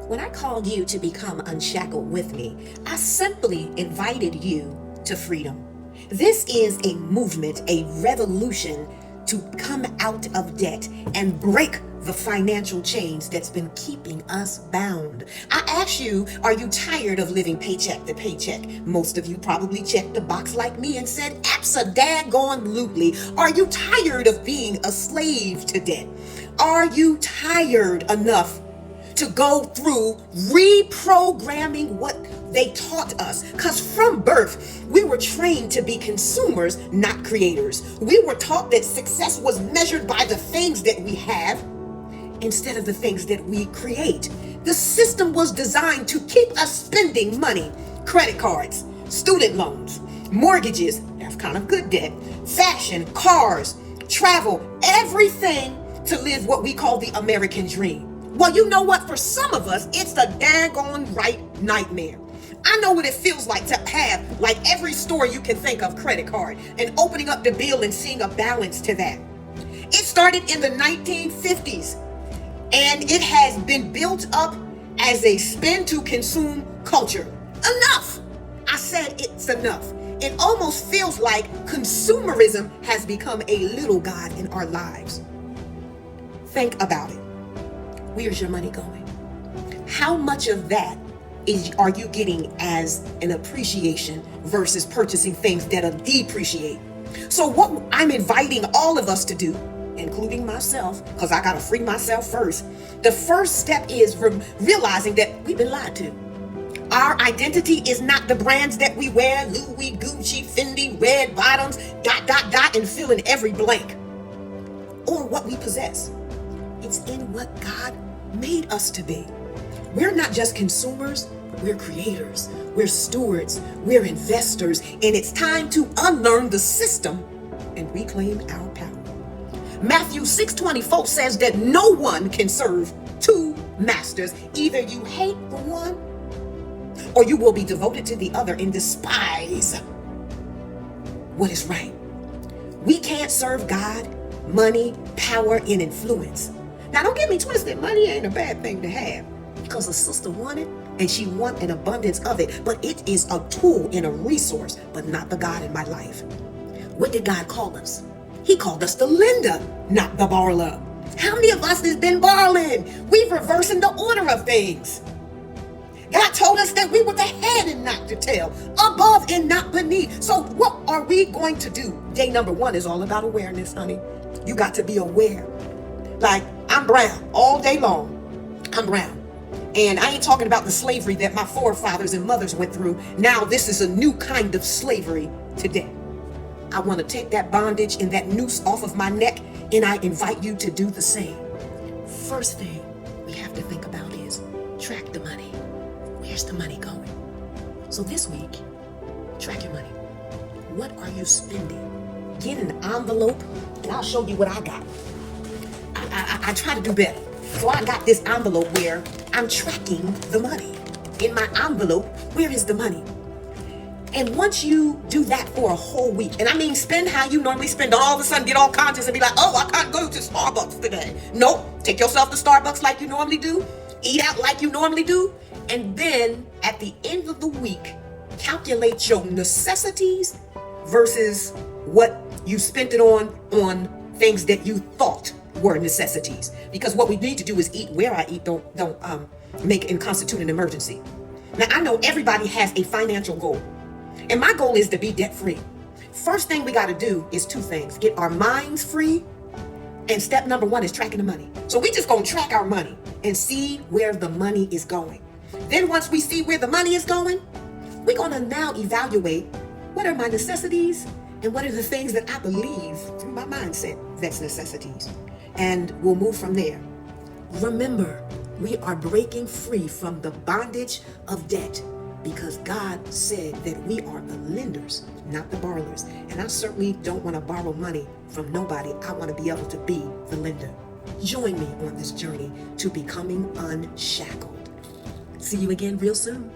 When I called you to become unshackled with me, I simply invited you to freedom. This is a movement, a revolution to come out of debt and break the financial chains that's been keeping us bound. I ask you, are you tired of living paycheck to paycheck? Most of you probably checked the box like me and said, abso-daggone-lutely. Are you tired of being a slave to debt? Are you tired enough to go through reprogramming what they taught us? Because from birth, we were trained to be consumers, not creators. We were taught that success was measured by the things that we have instead of the things that we create. The system was designed to keep us spending money, credit cards, student loans, mortgages, that's kind of good debt, fashion, cars, travel, everything to live what we call the American dream. Well, you know what? For some of us, it's a daggone right nightmare. I know what it feels like to have like every store you can think of credit card and opening up the bill and seeing a balance to that. It started in the 1950s and it has been built up as a spend to consume culture. Enough! I said it's enough. It almost feels like consumerism has become a little god in our lives. Think about it. Where's your money going? How much of that are you getting as an appreciation versus purchasing things that'll depreciate? So what I'm inviting all of us to do, including myself, because I got to free myself first. The first step is realizing that we've been lied to. Our identity is not the brands that we wear, Louis, Gucci, Fendi, red bottoms, ... and fill in every blank. Or what we possess. It's in what God made us to be. We're not just consumers, we're creators, we're stewards, we're investors, and it's time to unlearn the system and reclaim our power. Matthew 6:24 says that no one can serve two masters. Either you hate the one or you will be devoted to the other and despise what is right. We can't serve God, money, power, and influence. Now, don't get me twisted. Money ain't a bad thing to have because a sister wanted and she want an abundance of it. But it is a tool and a resource, but not the God in my life. What did God call us? He called us the lender, not the borrower. How many of us has been borrowing? We're reversing the order of things. God told us that we were the head and not the tail, above and not beneath. So what are we going to do? Day number 1 is all about awareness, honey. You got to be aware. Like, I'm brown all day long. I'm brown. And I ain't talking about the slavery that my forefathers and mothers went through. Now this is a new kind of slavery today. I want to take that bondage and that noose off of my neck, and I invite you to do the same. First thing we have to think about is track the money. Where's the money going? So this week, track your money. What are you spending? Get an envelope, and I'll show you what I got. I try to do better. So I got this envelope where I'm tracking the money. In my envelope, where is the money? And once you do that for a whole week, and I mean spend how you normally spend, all of a sudden get all conscious and be like, oh, I can't go to Starbucks today. Nope, take yourself to Starbucks like you normally do, eat out like you normally do, and then at the end of the week, calculate your necessities versus what you spent it on things that you thought were necessities. Because what we need to do is eat where I eat, don't make and constitute an emergency. Now, I know everybody has a financial goal. And my goal is to be debt free. First thing we got to do is 2 things. Get our minds free. And step number 1 is tracking the money. So we just going to track our money and see where the money is going. Then once we see where the money is going, we're going to now evaluate what are my necessities and what are the things that I believe through my mindset that's necessities. And we'll move from there. Remember, we are breaking free from the bondage of debt because God said that we are the lenders, not the borrowers. And I certainly don't want to borrow money from nobody. I want to be able to be the lender. Join me on this journey to becoming unshackled. See you again real soon.